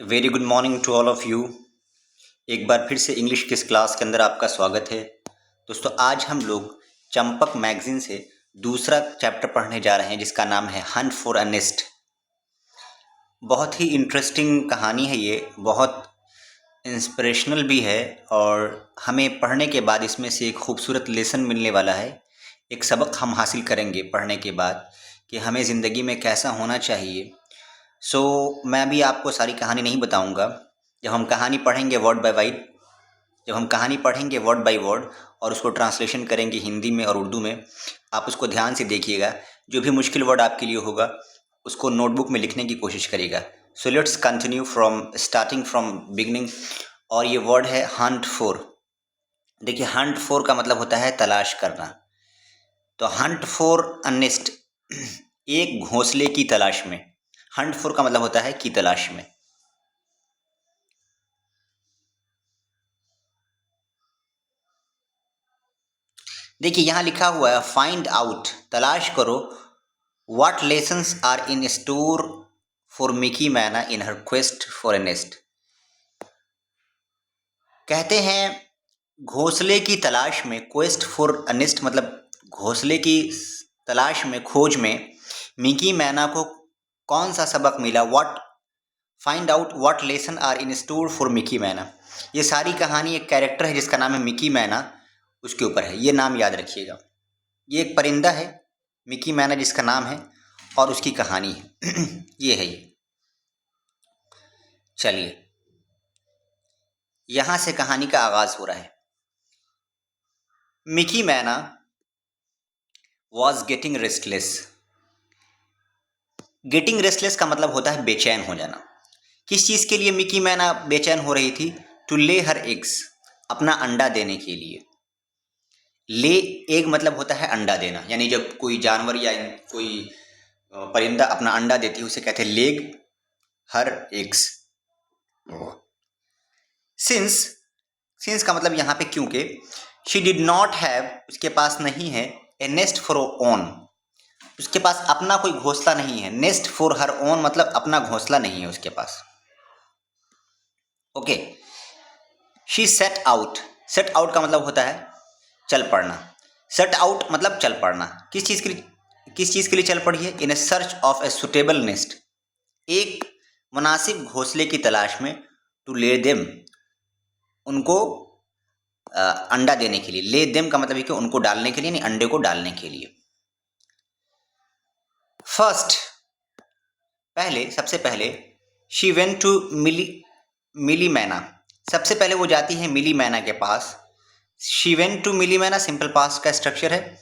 Very good morning to all of you. एक बार फिर से इंग्लिश किस क्लास के अंदर आपका स्वागत है। दोस्तों, आज हम लोग चंपक मैगज़ीन से दूसरा चैप्टर पढ़ने जा रहे हैं जिसका नाम है हंट फॉर अ नेस्ट। बहुत ही इंटरेस्टिंग कहानी है ये, बहुत इंस्पिरेशनल भी है और हमें पढ़ने के बाद इसमें से एक खूबसूरत लेसन मिलने वाला है। एक सबक हम हासिल करेंगे पढ़ने के बाद कि हमें ज़िंदगी में कैसा होना चाहिए। मैं अभी आपको सारी कहानी नहीं बताऊंगा। जब हम कहानी पढ़ेंगे वर्ड बाय वर्ड, जब हम कहानी पढ़ेंगे वर्ड बाय वर्ड और उसको ट्रांसलेशन करेंगे हिंदी में और उर्दू में, आप उसको ध्यान से देखिएगा। जो भी मुश्किल वर्ड आपके लिए होगा उसको नोटबुक में लिखने की कोशिश करिएगा। So let's continue starting from beginning. और ये वर्ड है हंट फॉर। देखिए, हंट फॉर का मतलब होता है तलाश करना। तो हंट फॉर अ नेस्ट, एक घोंसले की तलाश में। हंट फॉर का मतलब होता है की तलाश में। देखिए, यहाँ लिखा हुआ है फाइंड आउट, तलाश करो, what lessons are in store for Mickey Myna in her quest for a nest. कहते हैं घोंसले की तलाश में, क्वेस्ट फॉर अ नेस्ट मतलब घोंसले की तलाश में, खोज में मिकी मैना को कौन सा सबक मिला। What find out what lesson are in store for Mickey Myna. ये सारी कहानी एक कैरेक्टर है जिसका नाम है मिकी मैना, उसके ऊपर है। ये नाम याद रखिएगा। ये एक परिंदा है मिकी मैना जिसका नाम है, और उसकी कहानी है। ये है ये। चलिए, यहाँ से कहानी का आगाज हो रहा है। मिकी मैना was getting restless. Getting restless का मतलब होता है बेचैन हो जाना। किस चीज़ के लिए मिकी मैना बेचैन हो रही थी? टू ले हर एग्स, अपना अंडा देने के लिए। ले एग मतलब होता है अंडा देना, यानी जब कोई जानवर या कोई परिंदा अपना अंडा देती है उसे कहते हैं लेग हर एग्स। सिंस, सिंस का मतलब यहाँ पे क्योंकि, शी डिड नॉट हैव, उसके पास नहीं है, ए नेस्ट फॉर ओन, उसके पास अपना कोई घोंसला नहीं है। नेस्ट फॉर हर ओन मतलब अपना घोंसला नहीं है उसके पास। Okay. She set out, set out का मतलब होता है चल पड़ना। सेट आउट मतलब चल पड़ना। किस चीज़ के लिए, किस चीज़ के लिए चल पड़ी है? In a search of a suitable nest, एक मुनासिब घोंसले की तलाश में। टू ले देम, उनको अंडा देने के लिए। ले देम का मतलब है कि उनको डालने के लिए, नहीं अंडे को डालने के लिए। फर्स्ट, पहले, सबसे पहले, शी वेंट टू मिली मैना, सबसे पहले वो जाती है मिली मैना के पास। शी वेंट टू मिली मैना सिंपल पास्ट का स्ट्रक्चर है।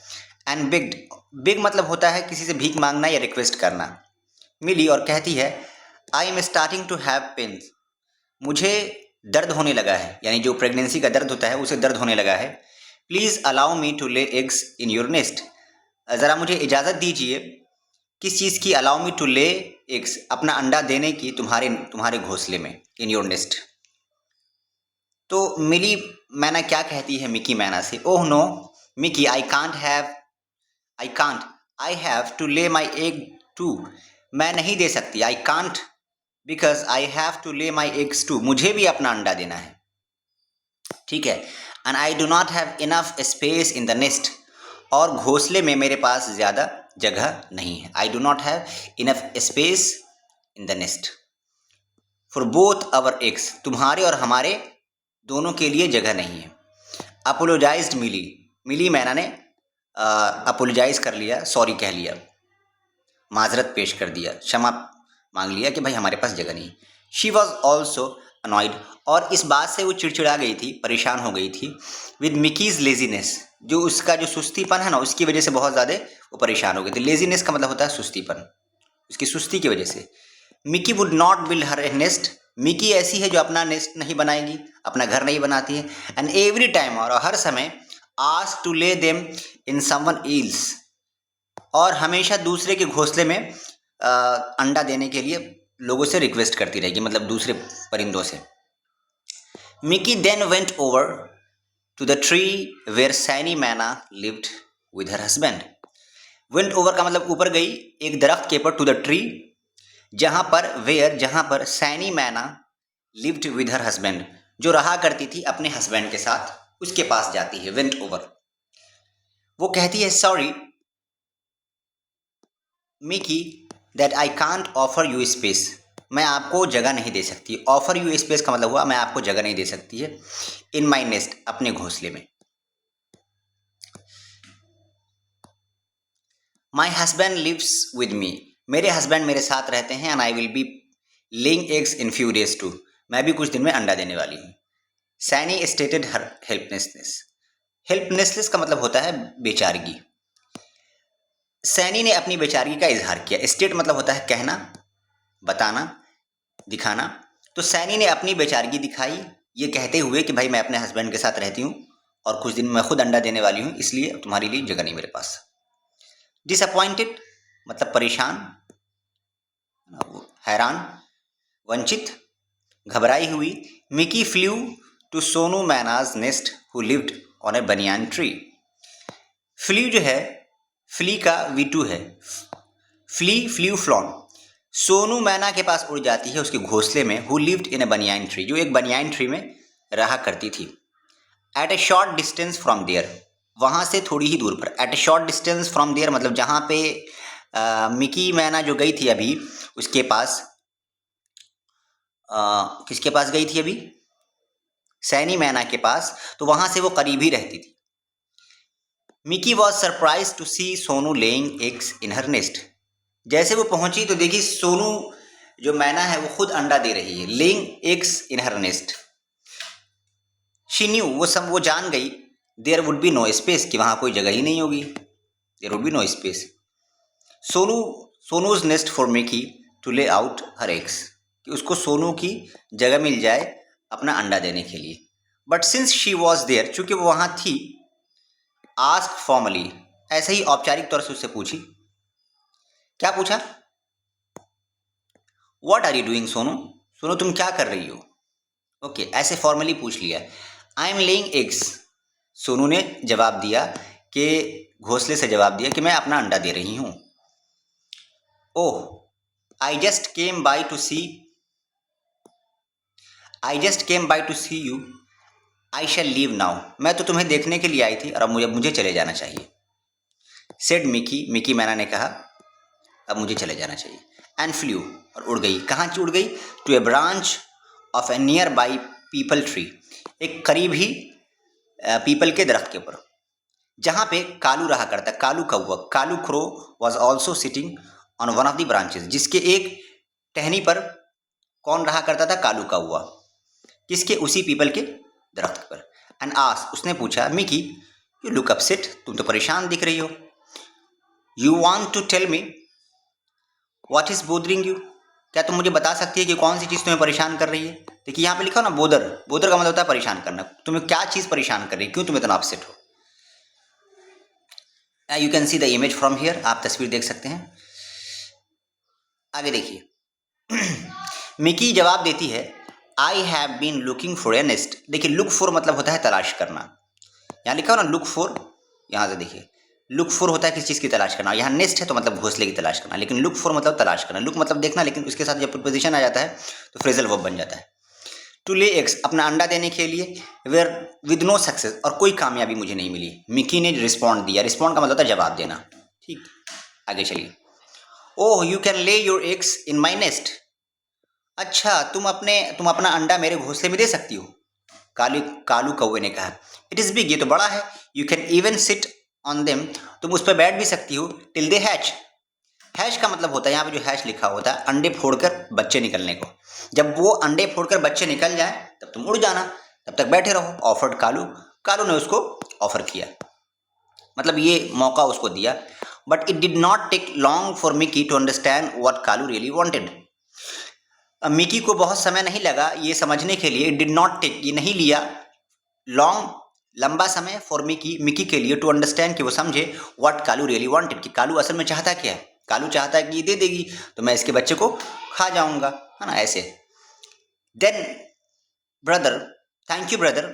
एंड बिग्ड, बिग मतलब होता है किसी से भीख मांगना या रिक्वेस्ट करना। मिली और कहती है I am starting to have pains, मुझे दर्द होने लगा है, यानी जो प्रेगनेंसी का दर्द होता है उसे दर्द होने लगा है। Please allow me to lay eggs in your nest, ज़रा मुझे इजाज़त दीजिए। किस चीज़ की? Allow me to lay eggs, अपना अंडा देने की तुम्हारे तुम्हारे घोंसले में, इन योर नेस्ट। तो मिली मैना क्या कहती है मिकी मैना से? Oh no Mickey, I can't have, I can't, I have to lay my egg too, मैं नहीं दे सकती। I can't because I have to lay my eggs to, मुझे भी अपना अंडा देना है, ठीक है। And I do not have enough space in the nest, और घोंसले में मेरे पास ज़्यादा जगह नहीं है। I do not have enough space in the nest for both our eggs, तुम्हारे और हमारे दोनों के लिए जगह नहीं है। अपोलोजाइज्ड मिली, मिली मैना ने अपोलोजाइज कर लिया, सॉरी कह लिया, माजरत पेश कर दिया, क्षमा मांग लिया कि भाई हमारे पास जगह नहीं। शी वॉज ऑल्सो अनॉयड, और इस बात से वो चिड़चिड़ा गई थी, परेशान हो गई थी। विद मिकीज़ लेजीनेस, जो उसका जो सुस्तीपन है ना, उसकी वजह से बहुत ज़्यादा वो परेशान हो गई थी। लेजीनेस का मतलब होता है सुस्तीपन, उसकी सुस्ती की वजह से। Mickey would not build her nest, Mickey ऐसी है जो अपना नेस्ट नहीं बनाएगी, अपना घर नहीं बनाती है। एंड एवरी टाइम, और हर समय, आस्क टू ले देम इन समवन एल्स, और हमेशा दूसरे के घोंसले में अंडा देने के लिए लोगों से रिक्वेस्ट करती रहेगी, मतलब दूसरे परिंदों से। Mikey then went over to the tree where Saini myna lived with her husband. Went over का मतलब ऊपर गई, एक दरख्त के ऊपर, टू द ट्री, जहाँ पर, वेयर, जहाँ पर, Saini myna, lived with her husband, जो रहा करती थी अपने हस्बैंड के साथ, उसके पास जाती है, वेंट ओवर। वो कहती है sorry Mickey that I can't offer you space, मैं आपको जगह नहीं दे सकती। ऑफर यू स्पेस का मतलब हुआ मैं आपको जगह नहीं दे सकती है। इन माई नेस्ट, अपने घोंसले में। My husband lives with me, मेरे हस्बैंड मेरे साथ रहते हैं। And I will be laying eggs in few days too, मैं भी कुछ दिन में अंडा देने वाली हूँ। Saini stated her helplessness, helplessness का मतलब होता है बेचारगी। सैनी ने अपनी बेचारगी का इजहार किया। स्टेट मतलब होता है कहना, बताना, दिखाना। तो सैनी ने अपनी बेचारगी दिखाई ये कहते हुए कि भाई मैं अपने हस्बैंड के साथ रहती हूँ और कुछ दिन मैं खुद अंडा देने वाली हूँ, इसलिए तुम्हारे लिए जगह नहीं मेरे पास। डिसअपॉइंटेड मतलब परेशान, हैरान, वंचित, घबराई हुई। Mikey flew to Sonu myna's nest who lived on a banyan tree. Flu जो है, फ्ली का V2 है, फ्ली, फ्लू, फ्लॉन। सोनू मैना के पास उड़ जाती है उसके घोंसले में, who lived in A banyan tree, जो एक बनियान ट्री में रहा करती थी। At a short distance from there, वहाँ से थोड़ी ही दूर पर। At a short distance from there मतलब जहाँ पे मिकी मैना जो गई थी अभी उसके पास, किसके पास गई थी अभी, सैनी मैना के पास, तो वहाँ से वो करीब ही रहती थी। Mickey was surprise to see Sonu laying eggs in her nest, जैसे वो पहुंची तो देखी सोनू जो मैना है वो खुद अंडा दे रही है। Laying eggs in her nest, she knew, वो जान गई, there would be no space, कि वहाँ कोई जगह ही नहीं होगी, there would be no space. Sonu's nest for Mickey to lay out her eggs, कि उसको सोनू की जगह मिल जाए अपना अंडा देने के लिए। But since she was there, चूंकि वो वहाँ थी, आस्क फॉर्मली, ऐसे ही औपचारिक तौर से उससे पूछी। क्या पूछा? What are you doing Sonu, Sonu तुम क्या कर रही हो? ओके, ऐसे फॉर्मली पूछ लिया। I am laying eggs, Sonu ने जवाब दिया कि घोंसले से जवाब दिया कि मैं अपना अंडा दे रही हूँ। Oh, I just came by to see, I just came by to see you, I shall leave now, मैं तो तुम्हें देखने के लिए आई थी और अब मुझे चले जाना चाहिए। सेड मिकी, मिकी मैना ने कहा अब मुझे चले जाना चाहिए। एंड फ्लू, और उड़ गई। कहाँ उड़ गई? To a branch of a nearby peepal tree, एक करीब ही पीपल के दरख्त के ऊपर, जहाँ पे कालू रहा करता, कालू कौवा, Kalu crow was also sitting on one of the branches, जिसके एक टहनी पर कौन रहा करता था? कालू कौवा। किसके? उसी पीपल के दरख्त पर। एंड आस, उसने पूछा, मिकी यू लुक अपसेट, तुम तो परेशान दिख रही हो। You want to tell me what is bothering you, क्या तुम मुझे बता सकती है कि कौन सी चीज़ तुम्हें परेशान कर रही है? देखिए यहाँ पे लिखा हो ना बोदर, बोदर का मतलब होता है परेशान करना। तुम्हें क्या चीज़ परेशान कर रही है, क्यों तुम इतना अपसेट हो? You can see the image from here, आप तस्वीर देख सकते हैं। आगे देखिए मिकी जवाब देती है, I have been looking for a nest. देखिए लुक फॉर मतलब होता है तलाश करना, यहाँ लिखा हो ना लुक फॉर, यहाँ से देखिए लुक फॉर होता है किस चीज़ की तलाश करना, यहाँ नेस्ट है तो मतलब घोंसले की तलाश करना, लेकिन लुक फॉर मतलब तलाश करना। लुक मतलब देखना, लेकिन उसके साथ जब प्रीपोजिशन आ जाता है तो फ्रेजल वर्ब बन जाता है। टू ले एग्स, अपना अंडा देने के लिए। वेयर विद नो सक्सेस, और कोई कामयाबी मुझे नहीं मिली। मिकी ने रिस्पॉन्ड दिया, रिस्पॉन्ड का मतलब होता है जवाब देना। ठीक, आगे चलिए। ओह यू कैन ले your eggs in my nest, अच्छा तुम अपना अंडा मेरे घोंसले में दे सकती हो, कालू कौवे ने कहा। इट इज़ बिग, ये तो बड़ा है। You can even sit on them, तुम उस पर बैठ भी सकती हो। टिल दे हैच, हैश का मतलब होता है यहाँ पे जो हैश लिखा होता है अंडे फोड़कर बच्चे निकलने को। जब वो अंडे फोड़कर बच्चे निकल जाए तब तुम उड़ जाना, तब तक बैठे रहो। ऑफर्ड कालू, कालू ने उसको ऑफर किया, मतलब ये मौका उसको दिया। But it did not take long for Mickey to understand what Kalu really wanted. Mickey को बहुत समय नहीं लगा ये समझने के लिए। इट डिड नॉट टेक, ये नहीं लिया, लॉन्ग लंबा समय, फॉर मिकी, मिकी के लिए, टू अंडरस्टैंड कि वो समझे, व्हाट कालू रियली वांटेड, कि कालू असल में चाहता क्या है। कालू चाहता है कि ये दे देगी तो मैं इसके बच्चे को खा जाऊंगा, है ना, ऐसे। Then brother, thank you brother,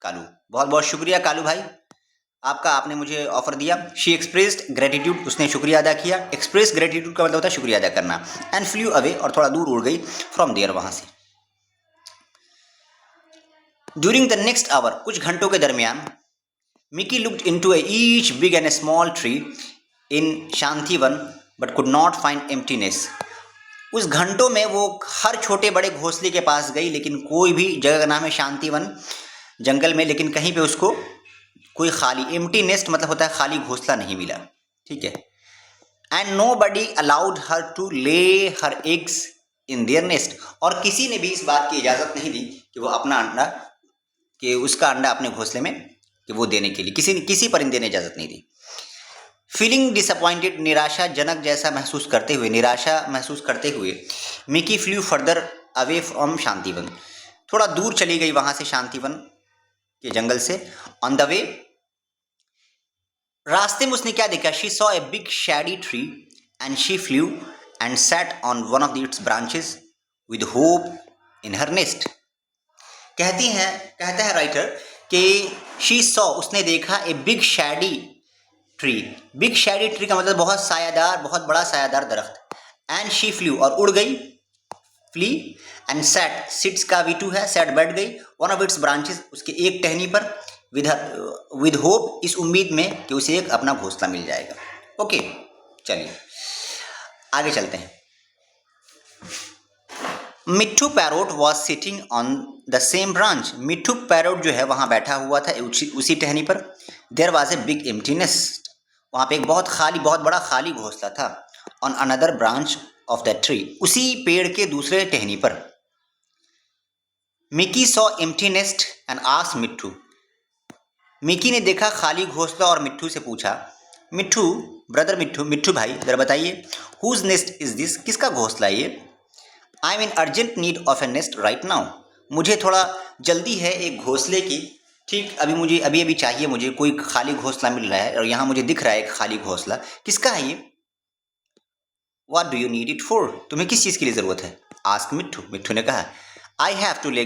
Kalu, बहुत बहुत शुक्रिया कालू भाई आपका, आपने मुझे ऑफर दिया। शी एक्सप्रेस्ड ग्रेटिट्यूड, उसने शुक्रिया अदा किया। एक्सप्रेस ग्रेटिट्यूड का मतलब होता है शुक्रिया अदा करना। एंड फ्लू अवे, और थोड़ा दूर उड़ गई, फ्रॉम देयर, वहाँ से। ड्यूरिंग द नेक्स्ट आवर, कुछ घंटों के दरमियान, Mickey looked into each big and small tree in Shantivan but could not find emptiness. उस घंटों में वो हर छोटे बड़े घोंसले के पास गई, लेकिन कोई भी, जगह का नाम है शांतिवन, जंगल में, लेकिन कहीं पे उसको कोई खाली, एम्प्टी नेस्ट मतलब होता है खाली घोंसला, नहीं मिला। ठीक है। And nobody allowed her to lay her eggs in their nest, और किसी ने भी इस बात की इजाज़त नहीं दी कि वो अपना अंडा, कि उसका अंडा अपने घोंसले में कि वो देने के लिए किसी परिंदे ने इजाज़त नहीं दी। फीलिंग डिसअपॉइंटेड, निराशाजनक जैसा महसूस करते हुए, निराशा महसूस करते हुए, Mickey flu further away from Shantivan, थोड़ा दूर चली गई वहाँ से, शांतिवन के जंगल से। ऑन द वे, रास्ते में उसने क्या देखा? She saw a big Shady tree and she flu and sat on one of its branches with hope in her nest. कहता है राइटर कि शी सॉ, उसने देखा, a big Shady tree, big Shady tree का मतलब बहुत सायादार, बहुत बड़ा सायादार दरख्त। एंड शी फ्लू, और उड़ गई, फ्ली, एंड सैट, सिट्स का V2 है, सैट बैठ गई, वन ऑफ इट्स ब्रांचेस, उसके एक टहनी पर, विद होप, इस उम्मीद में कि उसे एक अपना घोंसला मिल जाएगा। ओके, चलिए आगे चलते हैं। Mitthu parrot was sitting on the same branch, Mitthu parrot जो है वहाँ बैठा हुआ था उसी टहनी पर। There was a big emptiness, वहाँ पे एक बहुत बड़ा खाली घोंसला था। On another branch of that tree, उसी पेड़ के दूसरे टहनी पर। Mickey saw empty nest and asked Mitthu, Mickey ने देखा खाली घोंसला और मिट्ठू से पूछा, मिट्ठू ब्रदर, मिट्ठू भाई जरा बताइए, हुज नेस्ट इज दिस, किसका घोंसला है ये? I am in urgent need of A nest right now, मुझे थोड़ा जल्दी है एक घोंसले की, ठीक अभी चाहिए मुझे, कोई खाली घोंसला मिल रहा है और यहाँ मुझे दिख रहा है एक खाली घोंसला, किसका है ये? What do you need it for, तुम्हें किस चीज़ के लिए ज़रूरत है? आस्क मिट्ठू ने कहा। I have to lay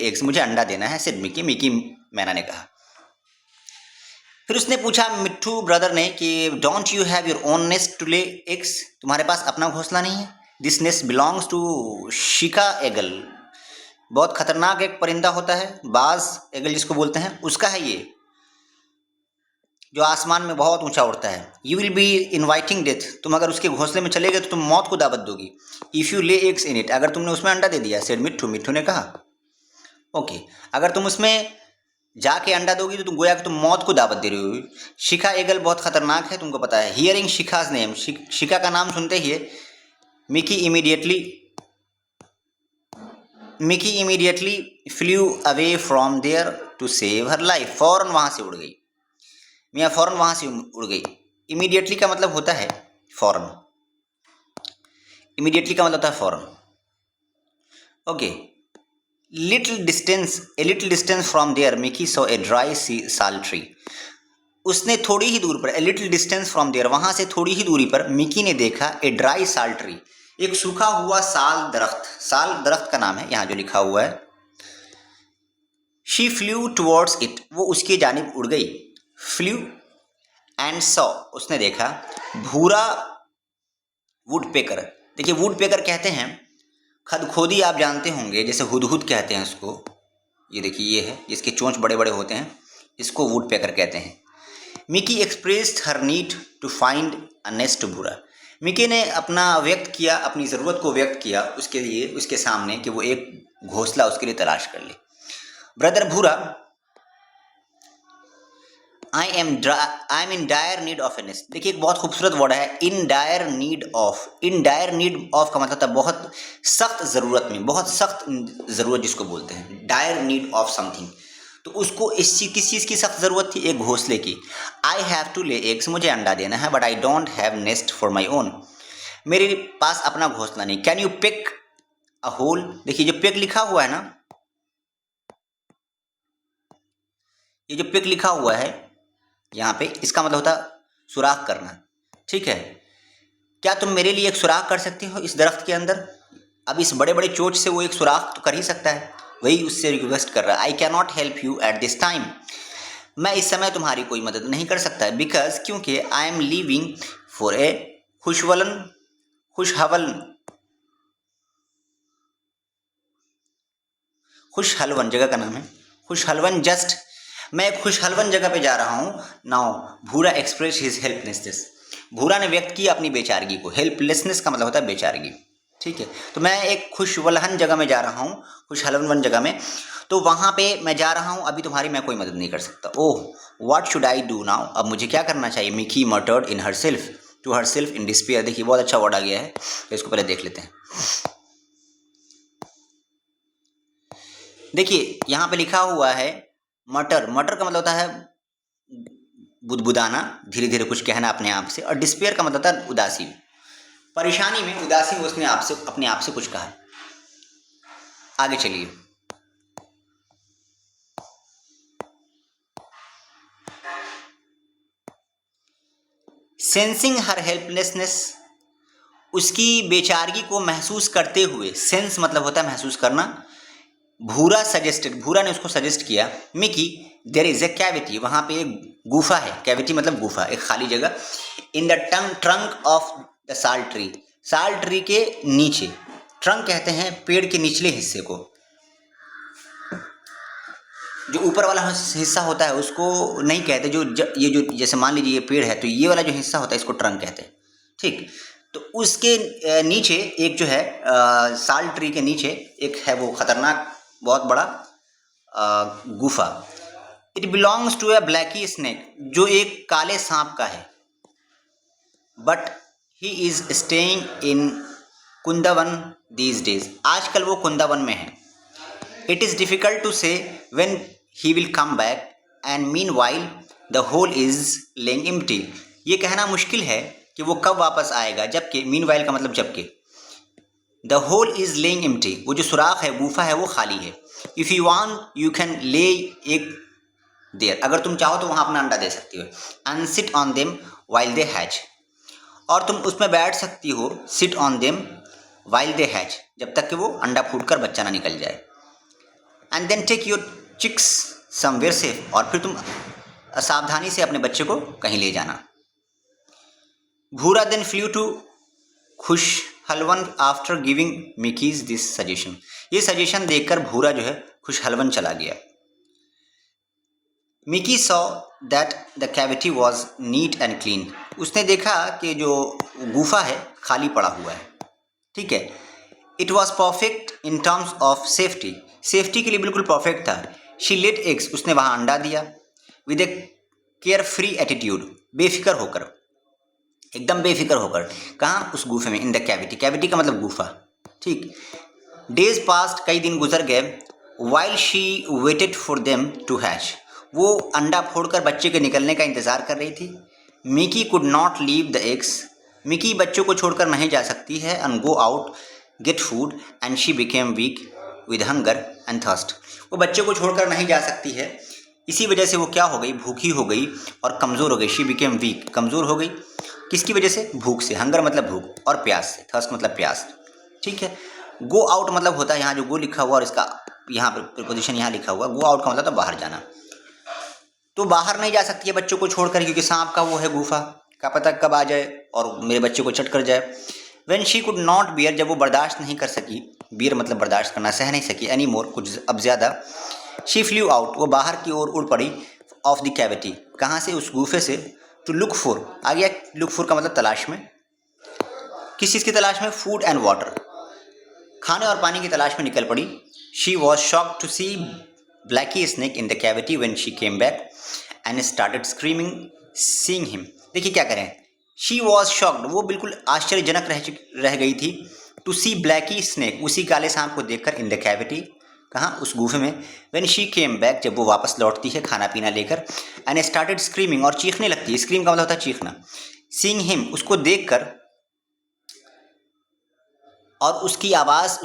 eggs, मुझे अंडा देना है, सिर्फ मिकी मैना ने कहा। फिर उसने पूछा मिट्ठू ब्रदर ने कि don't you have your own nest to lay eggs, तुम्हारे पास अपना घोंसला नहीं है? This nest belongs to Shika eagle, बहुत खतरनाक एक परिंदा होता है, बाज एगल जिसको बोलते हैं, उसका है ये, जो आसमान में बहुत ऊंचा उड़ता है। You will be inviting death, तुम अगर उसके घोंसले में चले गए तो तुम मौत को दावत दोगी। इफ़ यू ले एग्स इन इट, अगर तुमने उसमें अंडा दे दिया, सेड मिट्ठू ने कहा। ओके, अगर तुम उसमें जाके अंडा दोगी तो तुम गोया कि तुम मौत को दावत दे रही हो। शिखा एगल बहुत खतरनाक है, तुमको पता है। हियरिंग शिखाज नेम, शिखा का नाम सुनते ही Mikey immediately flew away from there to save her life, फ़ौरन वहाँ से उड़ गई, मियाँ फ़ौरन वहाँ से उड़ गई। इमीडिएटली का मतलब होता है फ़ौरन, इमीडिएटली का मतलब होता है फ़ौरन। Okay, a little distance from there Mickey saw a dry sal tree, उसने थोड़ी ही दूर पर, a little distance from there, वहाँ से थोड़ी ही दूरी पर मिकी ने देखा ए ड्राई साल ट्री, एक सूखा हुआ साल दरख्त का नाम है यहाँ जो लिखा हुआ है। शी फ्लू टुवर्ड्स इट, वो उसकी जानिब उड़ गई। फ्लू एंड सॉ, उसने देखा, भूरा वुडपेकर, देखिए वुडपेकर कहते हैं खदखोदी, आप जानते होंगे, जैसे हुदहुद कहते हैं उसको, ये देखिए ये है, इसके चोंच बड़े बड़े होते हैं, इसको वुडपेकर कहते हैं। Mickey expressed her need to find a nest Bhura, Mickey ने अपनी ज़रूरत को व्यक्त किया उसके लिए, उसके सामने, कि वो एक घोंसला उसके लिए तलाश कर ले। ब्रदर भूरा, I am in dire need of A nest, देखिए एक बहुत खूबसूरत वर्ड है, इन डायर नीड ऑफ का मतलब था बहुत सख्त ज़रूरत में, बहुत सख्त ज़रूरत जिसको बोलते हैं, डायर नीड ऑफ समथिंग, तो उसको किस चीज़ की सख्त ज़रूरत थी? एक घोंसले की। I have to lay eggs, मुझे अंडा देना है, but I don't have nest for my own, मेरे पास अपना घोंसला नहीं। Can you pick a hole, देखिए जो पिक लिखा हुआ है ना, ये जो पिक लिखा हुआ है यहाँ पे, इसका मतलब होता सुराख करना, ठीक है। क्या तुम मेरे लिए एक सुराख कर सकते हो इस दरख्त के अंदर? अब इस बड़े बड़े चोंच से वो एक सुराख तो कर ही सकता है, वही उससे रिक्वेस्ट कर रहा है। I can not help you at this time, मैं इस समय तुम्हारी कोई मदद नहीं कर सकता, बिकॉज क्योंकि I am leaving for a खुशहवल खुश हलवन जगह का नाम है, खुश हलवन जस्ट, मैं एक खुश हलवन जगह पे जा रहा हूँ। नाउ भूरा एक्सप्रेस हिज हेल्पलेसनेस, भूरा ने व्यक्त किया अपनी बेचारगी को। हेल्पलेसनेस का मतलब होता है बेचारगी, ठीक है। तो मैं एक खुश वलहन जगह में जा रहा हूँ, खुश हलवन जगह में, तो वहाँ पे मैं जा रहा हूँ, अभी तुम्हारी मैं कोई मदद नहीं कर सकता। Oh what should I do now, अब मुझे क्या करना चाहिए। Mickey muttered in herself, to herself in despair. देखिए बहुत अच्छा वर्ड आ गया है, तो इसको पहले देख लेते हैं। देखिए यहाँ पे लिखा हुआ है मटर, मटर का मतलब होता है बुदबुदाना, धीरे धीरे कुछ कहना अपने आप से, और डिस्पेयर का मतलब होता है उदासी, परेशानी में उदासी में उसने आपसे अपने आप से कुछ कहा। आगे चलिए। सेंसिंग हर हेल्पलेसनेस, उसकी बेचारगी को महसूस करते हुए, सेंस मतलब होता है महसूस करना। भूरा सजेस्टेड, भूरा ने उसको सजेस्ट किया, Mickey there is a cavity, वहाँ पे एक गुफा है, कैविटी मतलब गुफा, एक खाली जगह, in the trunk of the साल ट्री, साल ट्री के नीचे, ट्रंक कहते हैं पेड़ के निचले हिस्से को, जो ऊपर वाला हिस्सा होता है उसको नहीं कहते, ये जो जैसे मान लीजिए ये पेड़ है तो ये वाला जो हिस्सा होता है इसको ट्रंक कहते हैं, ठीक। तो उसके नीचे एक जो है साल ट्री के नीचे एक है वो खतरनाक बहुत बड़ा गुफा। It belongs to a Blackie snake, जो एक काले सांप का है। But he is staying in Kundavan these days, आजकल वो कुंदावन में है। It is difficult to say when he will come back and meanwhile the hole is laying empty, ये कहना मुश्किल है कि वो कब वापस आएगा, जबकि मीन वाइल का मतलब जबकि, the hole is laying empty, वो जो सुराख है गुफा है वो खाली है। If you want you can lay egg there, अगर तुम चाहो तो वहाँ अपना अंडा दे सकती हो। And sit on them while they hatch, और तुम उसमें बैठ सकती हो, sit on them while they hatch, जब तक कि वो अंडा फूट कर बच्चा ना निकल जाए। And then take your chicks somewhere safe, और फिर तुम सावधानी से अपने बच्चे को कहीं ले जाना। भूरा देन फ्लू टू खुश हलवन आफ्टर गिविंग मिकीज दिस सजेशन, ये सजेशन देखकर भूरा जो है खुश हलवन चला गया। Mickey saw that the cavity was neat and clean, उसने देखा कि जो गुफा है खाली पड़ा हुआ है, ठीक है। It was perfect in terms of safety, safety के लिए बिल्कुल परफेक्ट था। शी लेट एग्स, उसने वहाँ अंडा दिया। With A care free attitude, बेफिक्र होकर, एकदम बेफिक्र होकर। कहाँ, उस गुफे में, इन द कैविटी, कैविटी का मतलब गुफा, ठीक। डेज पास्ट, कई दिन गुजर गए। While she waited for them to hatch, वो अंडा फोड़कर बच्चे के निकलने का इंतज़ार कर रही थी। Mickey could not leave the eggs, Mickey बच्चों को छोड़कर नहीं जा सकती है। And go out get food and she became weak with hunger and thirst, वो बच्चे को छोड़कर नहीं जा सकती है, इसी वजह से वो क्या हो गई, भूखी हो गई और कमज़ोर हो गई। शी बिकेम वीक, कमज़ोर हो गई, किसकी वजह से, भूख से, हंगर मतलब भूख, और प्यास से, थर्स्ट मतलब प्यास, ठीक है। गो आउट मतलब होता है यहाँ जो गो लिखा हुआ और इसका यहाँ पर प्रीपोजिशन यहाँ लिखा हुआ, गो आउट का मतलब तो बाहर जाना। तो बाहर नहीं जा सकती है बच्चों को छोड़कर, क्योंकि सांप का वो है गुफा, क्या पता कब आ जाए और मेरे बच्चे को चट कर जाए। When she could not bear, जब वो बर्दाश्त नहीं कर सकी, बियर मतलब बर्दाश्त करना, सह नहीं सकी, एनी मोर कुछ अब ज़्यादा, शी फ्लू आउट, वो बाहर की ओर उड़ पड़ी, ऑफ द कैविटी, कहाँ से, उस गुफे से, टू लुक फॉर, आ गया लुक फॉर का मतलब तलाश में, किस चीज़ की तलाश में, फूड एंड वाटर, खाने और पानी की तलाश में निकल पड़ी। She was shocked to see Blackie snake in the cavity when she came back and started screaming seeing him. देखिए क्या करें, शी वॉज शॉक्ड, वो बिल्कुल आश्चर्यजनक रह गई थी, टू सी ब्लैकी स्नेक, उसी काले सांप को देखकर, इन द कैविटी, कहाँ, उस गुफे में, व्हेन शी केम बैक, जब वो वापस लौटती है खाना पीना लेकर, एंड स्टार्टेड स्क्रीमिंग, और चीखने लगती है, स्क्रीम का मतलब होता है चीखना, सीइंग हिम, उसको देखकर, और उसकी आवाज़,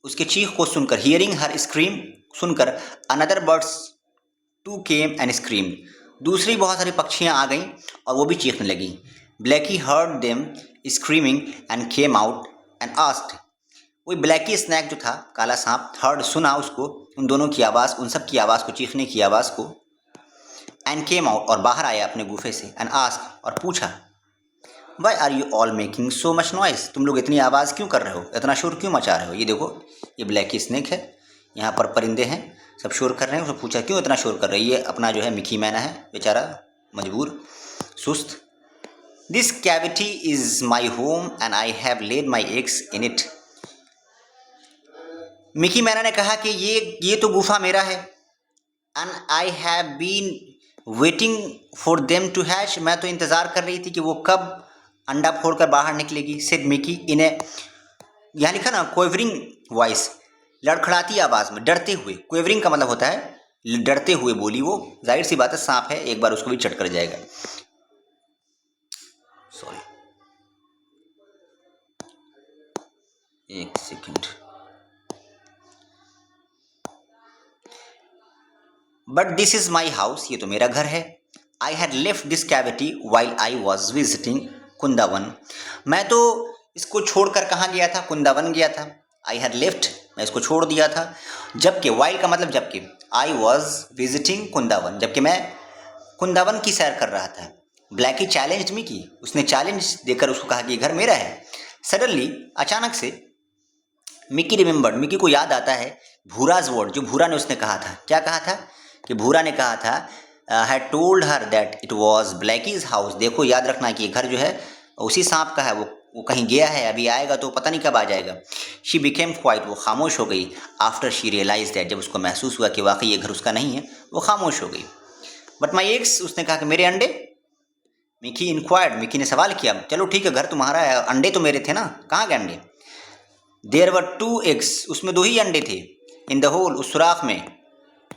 उसके चीख को सुनकर, हियरिंग हर स्क्रीम, सुनकर, another birds too came and scream, दूसरी बहुत सारी पक्षियाँ आ गईं और वो भी चीखने लगीं। Blackie heard them screaming and came out and asked, वही ब्लैकी स्नैक जो था, काला सांप, हर्ड सुना उसको, उन दोनों की आवाज़, उन सब की आवाज़ को, चीखने की आवाज़ को, एंड केम आउट, और बाहर आया अपने गुफे से, एंड आस्क्ड, और पूछा, why are you all making so much noise, तुम लोग इतनी आवाज़ क्यों कर रहे हो, इतना शोर क्यों मचा रहे हो। ये देखो, ये ब्लैकी स्नेक है, यहाँ पर परिंदे हैं, सब शोर कर रहे हैं। उसने पूछा क्यों इतना शोर कर रही है? ये अपना जो है मिकी मैना है बेचारा, मजबूर, सुस्त। This cavity is my home and I have laid my eggs in it. Mickey Myna ने कहा कि ये तो गुफा मेरा है, and I have been waiting for them to hatch. मैं तो इंतज़ार कर रही थी कि वो कब अंडा फोड़कर बाहर निकलेगी। सेड मिकी इन ए, यहाँ लिखा ना क्वेवरिंग वॉइस, लड़खड़ाती आवाज़ में, डरते हुए। क्वेवरिंग का मतलब होता है डरते हुए बोली वो। जाहिर सी बात है, सांप है, एक बार उसको भी चट कर जाएगा। सॉरी, एक second. But this is my house, ये तो मेरा घर है। I had left this cavity while I was visiting Kundavan. मैं तो इसको छोड़कर कहाँ गया था? कुंदावन गया था। आई हैड लेफ्ट, मैं इसको छोड़ दिया था। जबकि वाइल का मतलब जबकि, आई वॉज विजिटिंग कुंदावन, जबकि मैं कुंदावन की सैर कर रहा था। ब्लैकी चैलेंज मिकी, उसने चैलेंज देकर उसको कहा कि घर मेरा है। सडनली, अचानक से, मिकी रिमेंबर्ड, मिकी को याद आता है भूराज वर्ड, जो भूरा ने उसने कहा था। क्या कहा था? कि भूरा ने कहा था had told her that it was Blackie's house. देखो याद रखना कि घर जो है उसी सांप का है, वो कहीं गया है, अभी आएगा तो पता नहीं कब आ जाएगा। शी बिकेम क्वाइट, वो खामोश हो गई। आफ्टर शी रियलाइज दैट, जब उसको महसूस हुआ कि वाकई ये घर उसका नहीं है, वो खामोश हो गई। बट माई एग्स, उसने कहा कि मेरे अंडे। मिकी इंक्वायर्ड, मिकी ने सवाल किया। चलो ठीक है, घर तुम्हारा है, अंडे तो मेरे थे ना, कहाँ गए अंडे? देयर वर 2 एग्स, उसमें 2 ही अंडे थे। इन द होल, उस सुराख में।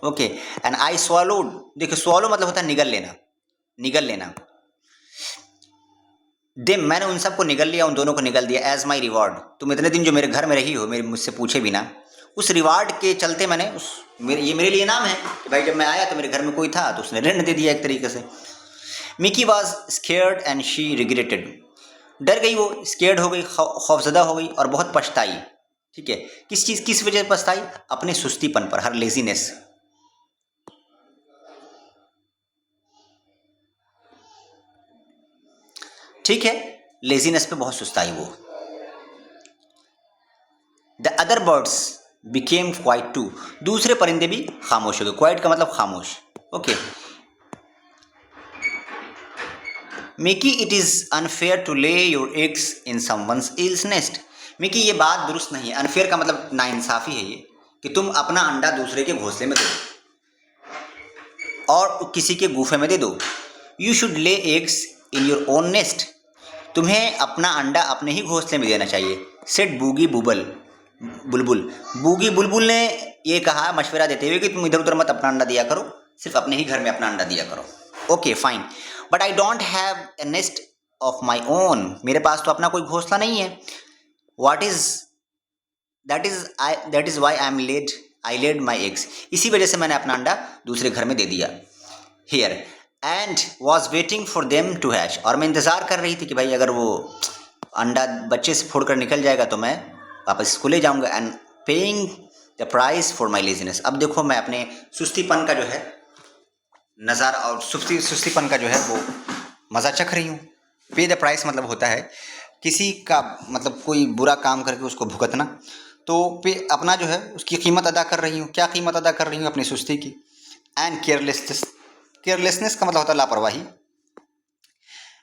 ओके, एंड आई स्वॉलोड, देखो स्वॉलो मतलब होता है निगल लेना, निगल लेना। दे, मैंने उन सबको निगल लिया, उन दोनों को निगल दिया। एज माई रिवॉर्ड, तुम इतने दिन जो मेरे घर में रही हो, मेरे मुझसे पूछे बिना, उस रिवार्ड के चलते मैंने ये मेरे लिए नाम है कि भाई जब मैं आया तो मेरे घर में कोई था, तो उसने रहने दे दिया एक तरीके से। Mickey was scared and she regretted, डर गई वो, स्केयर्ड हो गई, खौफजदा हो गई और बहुत पछताई। ठीक है, किस वजह से पछताई? अपने सुस्तीपन पर, हर लेजीनेस। ठीक है, लेजीनेस पे बहुत सुस्ताई वो। The other birds became quiet too, दूसरे परिंदे भी खामोश हो गए। क्वाइट का मतलब खामोश। Okay, Mikey it is unfair to lay your eggs in someone's else nest. Mikey ये बात दुरुस्त नहीं है। अनफेयर का मतलब नाइंसाफी है ये, कि तुम अपना अंडा दूसरे के घोंसले में दो और किसी के गुफे में दे दो। यू शुड ले eggs in your own nest, तुम्हें अपना अंडा अपने ही घोंसले में देना चाहिए। सेड बूगी बुबल, बुलबुल। बूगी बुलबुल ने ये कहा मशवरा देते हुए कि तुम इधर उधर मत अपना अंडा दिया करो, सिर्फ अपने ही घर में अपना अंडा दिया करो। Okay fine, but I don't have a nest of my own, मेरे पास तो अपना कोई घोंसला नहीं है। What is that is why I laid my eggs, इसी वजह से मैंने अपना अंडा दूसरे घर में दे दिया। Here and was waiting for them to hatch, और मैं इंतज़ार कर रही थी कि भाई अगर वो अंडा बच्चे से फोड़कर निकल जाएगा तो मैं वापस इसको ले जाऊंगा। And paying the price for my laziness, अब देखो मैं अपने सुस्तीपन का जो है नज़ारा और सुस्तीपन का जो है वो मज़ा चख रही हूँ। पे द प्राइस मतलब होता है किसी का, मतलब कोई बुरा काम करके उसको भुगतना, तो पे अपना जो है उसकी कीमत अदा कर रही हूँ। क्या कीमत अदा कर रही हूँ? अपनी सुस्ती की। एंड केयरलेसनेस का मतलब होता है लापरवाही।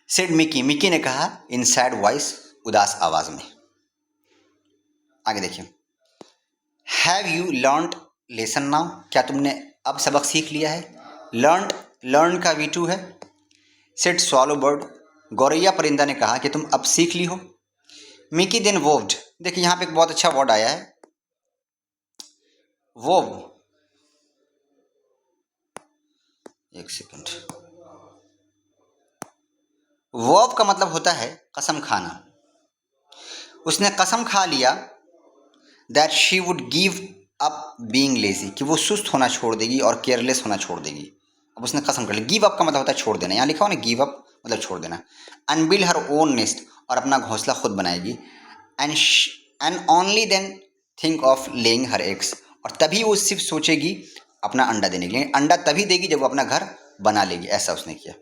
सेड मिकी, मिकी ने कहा इन सैड वॉइस, उदास आवाज में। आगे देखिए, have you learned lesson now, क्या तुमने अब सबक सीख लिया है? लर्न का V2 है। सेड स्वॉलो बर्ड, गौरैया परिंदा ने कहा कि तुम अब सीख ली हो। मिकी देन वोव्ड, देखिए यहाँ पे एक बहुत अच्छा वर्ड आया है, वोव। एक सेकंड, वोव का मतलब होता है कसम खाना। उसने कसम खा लिया that she would give up being lazy, कि वो सुस्त होना छोड़ देगी और केयरलेस होना छोड़ देगी। अब उसने कसम कर ली। गिव अप का मतलब होता है छोड़ देना, यहाँ लिखा हो ना गिव अप मतलब छोड़ देना। And build her own nest, और अपना घोंसला खुद बनाएगी। And only then think of laying her eggs, और तभी वो सिर्फ सोचेगी अपना अंडा देने के लिए। अंडा तभी देगी जब वो अपना घर बना लेगी, ऐसा उसने किया।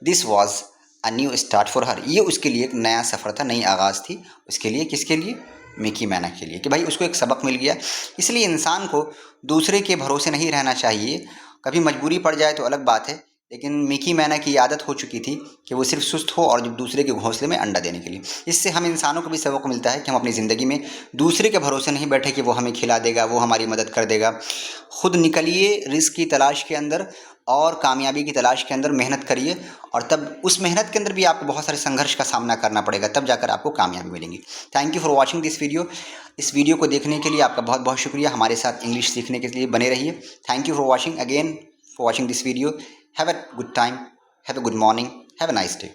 This was a new start for her, ये उसके लिए एक नया सफ़र था, नई आगाज़ थी उसके लिए। किसके लिए? मिकी मैना के लिए कि भाई उसको एक सबक मिल गया। इसलिए इंसान को दूसरे के भरोसे नहीं रहना चाहिए। कभी मजबूरी पड़ जाए तो अलग बात है, लेकिन मिकी मैना की आदत हो चुकी थी कि वो सिर्फ सुस्त हो और दूसरे के घोंसले में अंडा देने के लिए। इससे हम इंसानों को भी सबक मिलता है कि हम अपनी ज़िंदगी में दूसरे के भरोसे नहीं बैठे कि वो हमें खिला देगा, वो हमारी मदद कर देगा। खुद निकलिए रिस्क की तलाश के अंदर और कामयाबी की तलाश के अंदर, मेहनत करिए और तब उस मेहनत के अंदर भी आपको बहुत सारे संघर्ष का सामना करना पड़ेगा, तब जाकर आपको कामयाबी मिलेंगी। Thank you for watching this video. इस वीडियो को देखने के लिए आपका बहुत बहुत शुक्रिया। हमारे साथ इंग्लिश सीखने के लिए बने रहिए। Thank you for watching again, for watching this video. Have a good time, have a good morning, have a nice day.